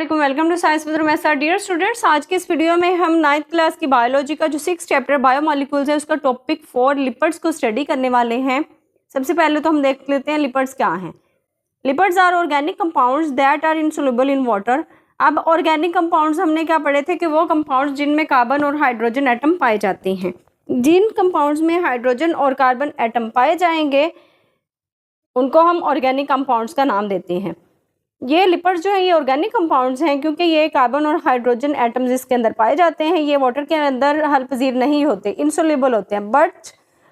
Welcome to science with Rumaisa. Dear students, आज की इस वीडियो में हम 9th क्लास की बायोलॉजी का जो 6th चैप्टर बायोमॉलिक्यूल्स है उसका टॉपिक 4 लिपिड्स को स्टडी करने वाले हैं। सबसे पहले तो हम देख लेते हैं लिपिड्स क्या हैं। Lipids are organic compounds that are insoluble in water. अब ऑर्गेनिक कंपाउंड्स हमने क्या पढ़े थे कि वो कंपाउंड्स जिनमें कार्बन और हाइड्रोजन एटम पाए जाते हैं। जिन कंपाउंड्स में हाइड्रोजन और कार्बन एटम पाए जाएंगे उनको हम ऑर्गेनिक कंपाउंड्स का नाम देते हैं। ये लिपिड्स जो है ये ऑर्गेनिक कंपाउंड्स हैं क्योंकि ये कार्बन और हाइड्रोजन एटम्स इसके अंदर पाए जाते हैं। ये वाटर के अंदर हल पजीर नहीं होते, इनसोल्युबल होते हैं। बट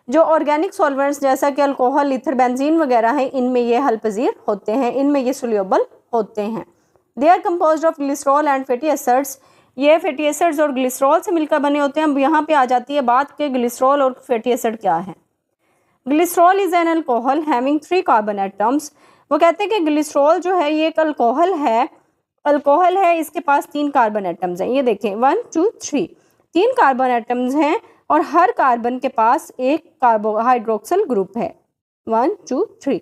जो ऑर्गेनिक सॉल्वेंट्स जैसा कि अल्कोहल, ईथर, बेंजीन वगैरह हैं, इनमें ये हल पजीर होते हैं, इनमें ये सोल्यूबल होते हैं। They are composed of glycerol and fatty acids. ये फैटी एसिड्स और ग्लिसरॉल से मिलकर बने होते हैं। अब यहाँ पे आ जाती है बात कि ग्लिसरॉल और फैटी एसिड क्या है। Glycerol is an alcohol having 3 carbon atoms. वो कहते हैं कि ग्लिसरॉल जो है ये एक अल्कोहल है, इसके पास 3 कार्बन एटम्स हैं। ये देखें 1 2 3 3 कार्बन एटम्स हैं और हर कार्बन के पास एक हाइड्रोक्सिल ग्रुप है। 1 2 3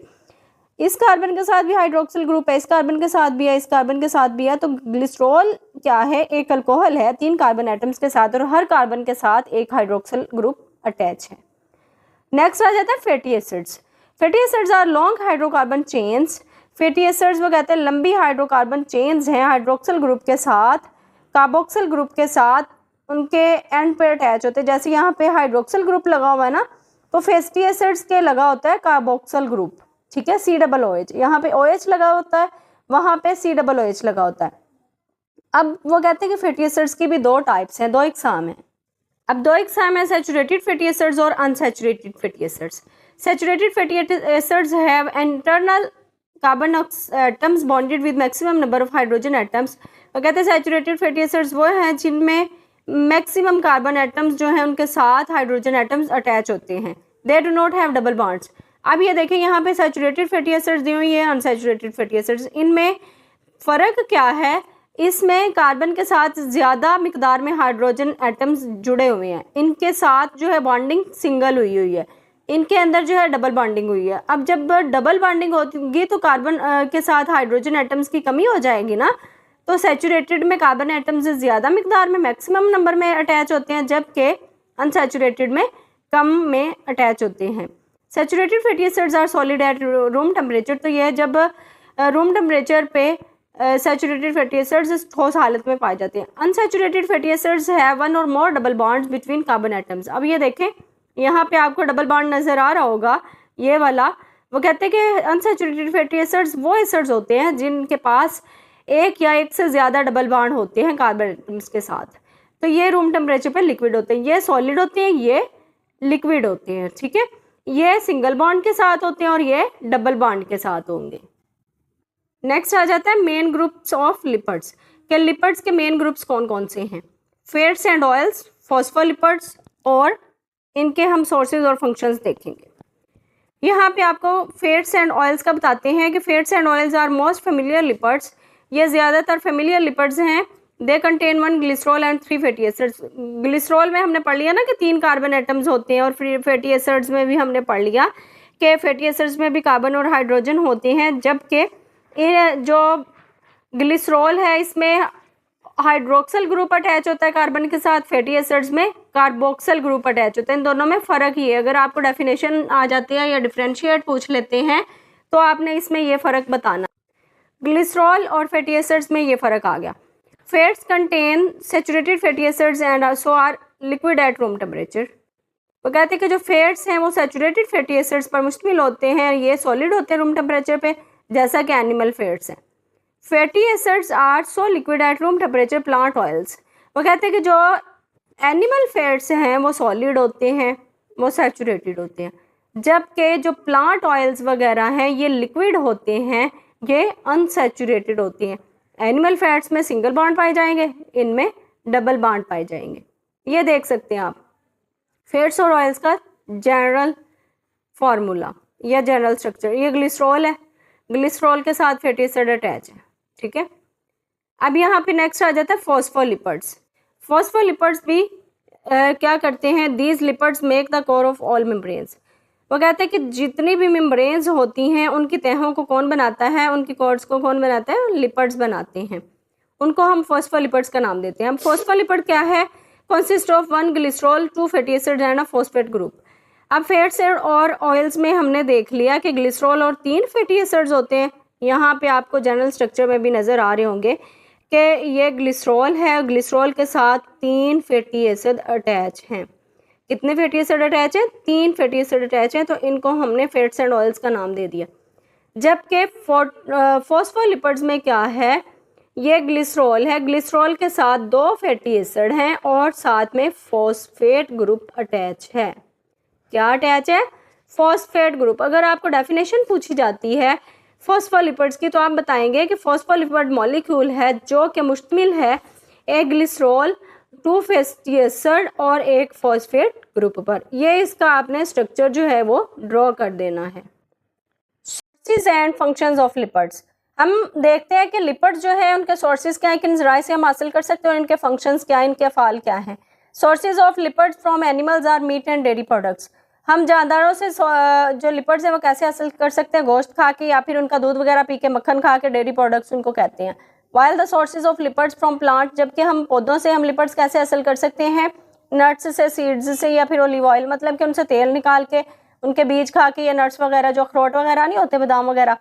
इस कार्बन के साथ भी हाइड्रोक्सिल ग्रुप है, इस कार्बन के साथ भी है, इस कार्बन के साथ भी है। तो ग्लिसरॉल क्या है? एक अल्कोहल है 3 कार्बन एटम्स के साथ और हर कार्बन के साथ एक हाइड्रोक्सिल ग्रुप अटैच है। नेक्स्ट आ जाता है fatty acids. Fatty acids are long hydrocarbon chains. Fatty acids वो कहते हैं लंबी हाइड्रोकार्बन चेन्स हैं हाइड्रोक्सिल ग्रुप के साथ, कार्बोक्सिल ग्रुप के साथ उनके एंड पे अटैच होते हैं। जैसे यहाँ पे हाइड्रोक्सिल ग्रुप लगा हुआ है ना, तो फैटी एसिड्स के लगा होता है कार्बोक्सिल ग्रुप, ठीक है, COOH। यहाँ पे OH लगा होता है, वहाँ पे COOH लगा होता है। अब वो कहते हैं कि फैटी एसिड्स की भी 2 टाइप्स हैं, 2 इकसाम हैं। अब 2 इकसाम है, सैचुरेटेड फैटी एसिड्स और unsaturated fatty acids. Saturated fatty acids have internal carbon atoms bonded with maximum number of hydrogen atoms। वो कहते हैं सैचुरेटेड फैटी एसिड्स वो हैं जिनमें मैक्सिमम कार्बन एटम्स जो हैं उनके साथ हाइड्रोजन एटम्स अटैच होते हैं। They do not have double bonds. अब ये देखें यहाँ पे सैचुरेटेड फैटी एसिड्स दी हुई है, अनसैचुरेटेड फैटी एसिड्स, इनमें फ़र्क क्या है? इसमें कार्बन के साथ ज़्यादा मिकदार में हाइड्रोजन एटम्स जुड़े हुए हैं, इनके साथ जो है बॉन्डिंग सिंगल हुई है, इनके अंदर जो है डबल बॉन्डिंग हुई है। अब जब डबल बॉन्डिंग होगी तो कार्बन के साथ हाइड्रोजन एटम्स की कमी हो जाएगी ना। तो सैचुरेटेड में कार्बन एटम्स ज़्यादा मिकदार में मैक्सिमम नंबर में अटैच होते हैं, जबकि अनसैचुरेटेड में कम में अटैच होते हैं। Saturated fatty acids are solid at room temperature. तो यह जब रूम टेम्परेचर पे सैचुरेटेड फैटी एसिड्स ठोस हालत में पाए जाते हैं। Unsaturated fatty acids have 1 or more double bonds between carbon atoms. अब ये देखें यहाँ पे आपको डबल बॉन्ड नज़र आ रहा होगा, ये वाला। वो कहते हैं कि अनसैचुरेटेड फैटी एसिड्स वो एसिड्स होते हैं जिनके पास एक या एक से ज़्यादा डबल बॉन्ड होते हैं कार्बन एटम्स के साथ। तो ये रूम टेम्परेचर पे लिक्विड होते हैं, ये सॉलिड होते हैं, ये लिक्विड होते हैं, ठीक है। ये सिंगल बॉन्ड के साथ होते हैं और ये डबल बॉन्ड के साथ होंगे। नेक्स्ट आ जाता है मेन ग्रुप्स ऑफ लिपिड्स। कि लिपिड्स के मेन ग्रुप्स कौन कौन से हैं? फैट्स एंड ऑयल्स, फॉस्फोलिपिड्स, और इनके हम सोर्सेज और फंक्शंस देखेंगे। यहाँ पे आपको फैट्स एंड ऑयल्स का बताते हैं कि fats and oils are most familiar lipids. ये ज़्यादातर फेमिलियर लिपिड्स हैं। They contain 1 glycerol and 3 fatty acids. Glycerol में हमने पढ़ लिया ना कि 3 कार्बन एटम्स होते हैं, और फैटी एसिड्स में भी हमने पढ़ लिया कि फैटी एसिड्स में भी कार्बन और हाइड्रोजन होते हैं, जबकि जो ग्लिसरॉल है इसमें हाइड्रोक्सिल ग्रुप अटैच होता है कार्बन के साथ, फैटी एसिड्स में कार्बोक्सिल ग्रुप अटैच होता है। इन दोनों में फ़र्क ही है। अगर आपको डेफिनेशन आ जाती है या डिफरेंशिएट पूछ लेते हैं तो आपने इसमें ये फ़र्क बताना। ग्लिसरॉल और फैटी एसिड्स में ये फ़र्क आ गया। Fats contain saturated fatty acids and so are liquid at room temperature. वो कहते हैं कि जो फैट्स हैं वो सैचुरेटेड फैटी एसिड्स पर मुश्तमिल होते हैं, ये सॉलिड होते हैं रूम टेम्परेचर पे, जैसा कि एनिमल फैट्स हैं। Fatty acids are so liquid at room temperature plant oils. वो कहते हैं कि जो एनिमल फैट्स हैं वो सॉलिड होते हैं, वो सैचुरेटेड होते हैं, जबकि जो प्लांट ऑयल्स वगैरह हैं ये लिक्विड होते हैं, ये अनसैचुरेटेड होते हैं। एनिमल फैट्स में सिंगल बॉन्ड पाए जाएंगे, इनमें डबल बॉन्ड पाए जाएंगे। ये देख सकते हैं आप फैट्स और ऑयल्स का जनरल फार्मूला या जनरल स्ट्रक्चर। ये ग्लिसरॉल है, ग्लिसरॉल के साथ फैटी एसिड अटैच है, ठीक है। अब यहाँ पे नेक्स्ट आ जाता है फॉस्फोलिपिड्स। फॉस्फोलिपिड्स भी क्या करते हैं? These lipids make the core of all membranes. वो कहते हैं कि जितनी भी मेम्ब्रेन्स होती हैं उनकी तहों को कौन बनाता है, उनकी कोर्स को कौन बनाता है? लिपिड्स बनाते हैं। उनको हम फॉस्फोलिपिड्स का नाम देते हैं। अब फॉस्फोलिपिड क्या है? Consist of 1 glycerol, 2 fatty acid and a phosphate group. अब फैट्स और ऑयल्स में हमने देख लिया कि ग्लिसरॉल और 3 फैटी एसिड्स होते हैं। यहाँ पे आपको जनरल स्ट्रक्चर में भी नज़र आ रहे होंगे कि ये ग्लिसरॉल है, ग्लिसरॉल के साथ 3 फैटी एसिड अटैच हैं। कितने फैटी एसिड अटैच हैं? 3 फैटी एसिड अटैच हैं, तो इनको हमने फैट्स एंड ऑयल्स का नाम दे दिया। जबकि फॉस्फोलिपिड्स में क्या है? ये ग्लिसरॉल है, ग्लिसरॉल के साथ 2 फैटी एसिड हैं और साथ में फॉस्फेट ग्रुप अटैच है। क्या अटैच है? Phosphate group. अगर आपको डेफिनेशन पूछी जाती है फॉस्फोलिपिड्स की तो आप बताएंगे कि फॉस्फोलिपिड मॉलिक्यूल है जो कि मुश्तमिल है एक ग्लिसरॉल, 2 फैटी एसिड और एक फॉस्फेट ग्रुप पर। ये इसका आपने स्ट्रक्चर जो है वो ड्रॉ कर देना है। Sources and functions of lipids. हम देखते हैं कि लिपिड्स जो है उनके सोर्सेज क्या है, किन जराए से हम हासिल कर सकते हैं और इनके फंक्शंस क्या है, इनके अफ़ाल क्या हैं। Sources of lipids from animals are meat and dairy products. हम जानदारों से जो लिपिड्स हैं वो कैसे हासिल कर सकते हैं? गोश्त खा के या फिर उनका दूध वगैरह पी के, मक्खन खा के, डेयरी प्रोडक्ट्स उनको कहते हैं। While the sources of lipids from plant, जबकि हम पौधों से हम लिपिड्स कैसे हासिल कर सकते हैं? नट्स से, सीड्स से या फिर ऑलिव ऑयल, मतलब कि उनसे तेल निकाल के, उनके बीज खा के, या नट्स वगैरह जो अखरोट वगैरह नहीं होते, बादाम वगैरह,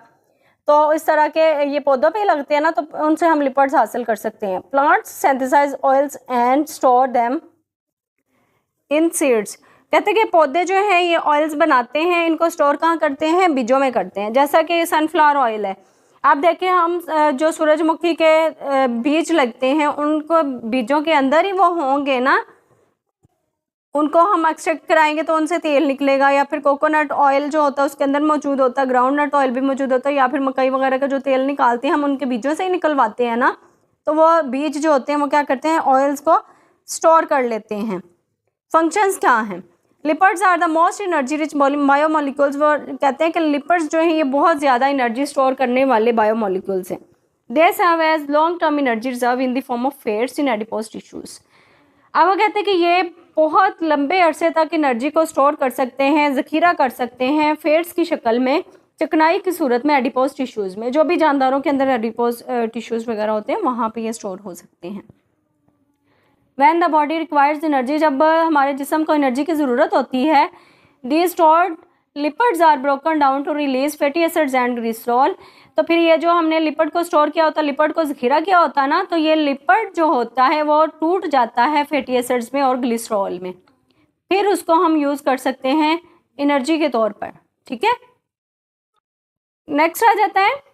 तो इस तरह के ये पौधों पे ही लगते हैं ना, तो उनसे हम लिपिड्स हासिल कर सकते हैं। Plants synthesise oils and store them in seeds. कहते हैं कि पौधे जो हैं ये ऑयल्स बनाते हैं, इनको स्टोर कहाँ करते हैं? बीजों में करते हैं। जैसा कि सनफ्लावर ऑयल है, आप देखें हम जो सूरजमुखी के बीज लगते हैं उनको बीजों के अंदर ही वो होंगे ना, उनको हम एक्सट्रैक्ट कराएंगे तो उनसे तेल निकलेगा। या फिर कोकोनट ऑयल जो होता है उसके अंदर मौजूद होता है, ग्राउंड नट ऑयल भी मौजूद होता है, या फिर मकई वगैरह का जो तेल निकालते हैं हम उनके बीजों से ही निकलवाते हैं ना, तो वो बीज जो होते हैं वो क्या करते हैं? ऑयल्स को स्टोर कर लेते हैं। फंक्शंस क्या हैं? Lipids are the most energy rich biomolecules. वो कहते हैं कि लिपिड्स जो हैं ये बहुत ज़्यादा एनर्जी स्टोर करने वाले बायोमोलिक्यूल्स हैं। They serve as long term energy reserve in the form of fats in adipose tissues. अब वो कहते हैं कि ये बहुत लंबे अरसे तक एनर्जी को स्टोर कर सकते हैं, ज़ख़ीरा कर सकते हैं फैट्स की शक्ल में, चिकनाई की सूरत में एडिपोज टिश्यूज़ में। जो भी जानदारों के अंदर एडिपोज टिश्यूज़ वगैरह होते हैं वहाँ पे ये स्टोर हो सकते हैं। When the body requires energy, जब हमारे जिस्म को एनर्जी की ज़रूरत होती है, these stored lipids are broken down to release fatty acids and glycerol। तो फिर ये जो हमने लिपिड को स्टोर किया होता है, लिपिड को ज़ख़ीरा किया होता है ना, तो ये लिपिड जो होता है वो टूट जाता है फैटी एसिड्स में और ग्लिसरॉल में, फिर उसको हम यूज़ कर सकते हैं एनर्जी के तौर पर। ठीक है, नेक्स्ट आ जाता है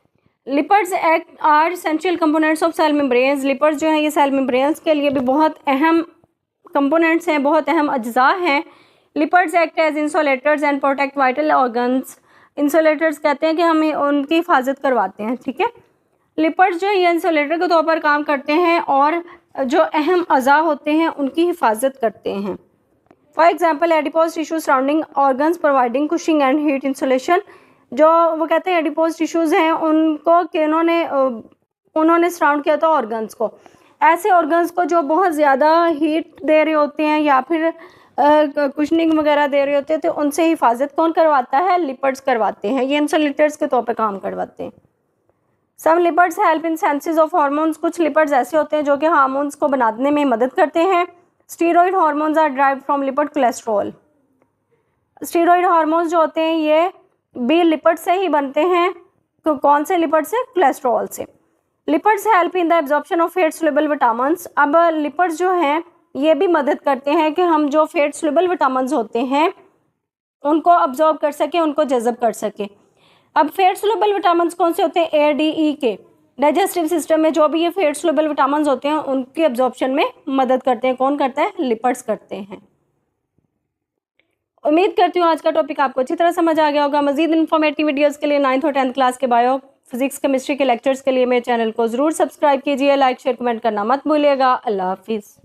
lipids act are essential components of cell membranes. Lipids जो हैं ये सेल मेम्ब्रेन्स के लिए भी बहुत अहम कंपोनेंट्स हैं, बहुत अहम अज्जा हैं। Lipids act as insulators and protect vital organs. Insulators कहते हैं कि हमें उनकी हिफाजत करवाते हैं। ठीक है, लिपिड्स जो है ये इंसुलेटर के तौर पर काम करते हैं और जो अहम अज़ा होते हैं उनकी हिफाजत करते हैं। For example adipose tissue surrounding organs providing cushioning and heat insulation. जो वो कहते हैं एडिपोज टिश्यूज़ हैं उनको कि उन्होंने सराउंड किया था ऑर्गन्स को, ऐसे ऑर्गन्स को जो बहुत ज़्यादा हीट दे रहे होते हैं या फिर कुशनिंग वगैरह दे रहे होते हैं, तो उनसे हिफाजत कौन करवाता है? लिपिड्स करवाते हैं। ये इंसुलेटर्स के तौर पे काम करवाते हैं। Some lipids help in synthesis of hormones. कुछ लिपिड्स ऐसे होते हैं जो कि हार्मोन्स को बनाने में मदद करते हैं। Steroid hormones are derived from lipid cholesterol. Steroid hormones जो होते हैं ये भी लिपिड से ही बनते हैं। तो कौन से लिपिड से? कोलेस्ट्रॉल से। Lipids help in the absorption of fat soluble vitamins. अब लिपिड्स जो हैं ये भी मदद करते हैं कि हम जो फैट सोल्यूबल विटामिन्स होते हैं उनको अब्जॉर्ब कर सकें, उनको जज़ब कर सकें। अब फैट सोल्यूबल विटामिन्स कौन से होते हैं? ए, डी, ई के। डाइजेस्टिव सिस्टम में जो भी ये फैट सोल्यूबल विटामिन्स होते हैं उनकी एब्जॉर्प्शन में मदद करते हैं। कौन करता है? लिपिड्स करते हैं। उम्मीद करती हूँ आज का टॉपिक आपको अच्छी तरह समझ आ गया होगा। मजीद इन्फॉर्मेटिव वीडियोस के लिए 9th और 10th क्लास के बायो, फिजिक्स, केमिस्ट्री के लेक्चर्स के लिए मेरे चैनल को ज़रूर सब्सक्राइब कीजिए। लाइक, शेयर, कमेंट करना मत भूलिएगा। अल्लाह हाफिज़।